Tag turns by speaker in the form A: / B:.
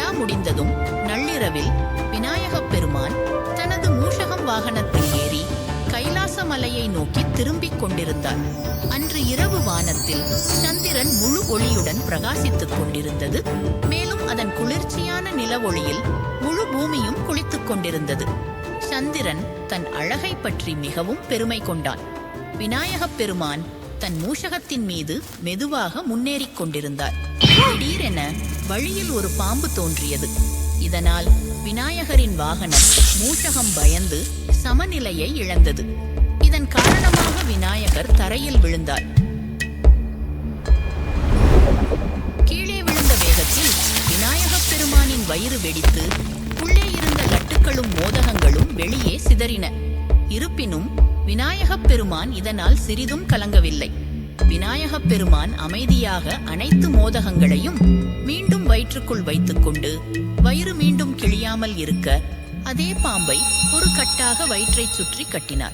A: விழா முடிந்ததும் நள்ளிரவில் விநாயகப் பெருமான் தனது மூஷகம் வாகனத்தில் ஏறி கைலாச மலையை நோக்கி திரும்பிக் கொண்டிருந்தார். அன்று இரவு வானத்தில் சந்திரன் முழு ஒளியுடன் பிரகாசித்துக் கொண்டிருந்தது. மேலும் அதன் குளிர்ச்சியான நில ஒளியில் முழு பூமியும் குளித்துக் கொண்டிருந்தது. சந்திரன் தன் அழகை பற்றி மிகவும் பெருமை கொண்டான். விநாயகப் பெருமான் தன் மூஷகத்தின் மீது மெதுவாக முன்னேறிக் கொண்டிருந்தார். திடீரென வழியில் ஒரு பாம்பு தோன்றியது. இதனால் விநாயகரின் வாகனம் மூஷகம் பயந்து சமநிலையை இழந்தது. இதன் காரணமாக விநாயகர் தரையில் விழுந்தார். கீழே விழுந்த வேகத்தில் விநாயகப் பெருமானின் வயிறு வெடித்து உள்ளே இருந்த லட்டுக்களும் மோதகங்களும் வெளியே சிதறின. இருப்பினும் விநாயகப் பெருமான் இதனால் சிறிதும் கலங்கவில்லை. விநாயகப் பெருமான் அமைதியாக அனைத்து மோதகங்களையும் மீண்டும் வயிற்றுக்குள் வைத்துக்கொண்டு வயிறு மீண்டும் கிழியாமல் இருக்க அதே பாம்பை ஒரு கட்டாக வயிற்றைச் சுற்றி கட்டினார்.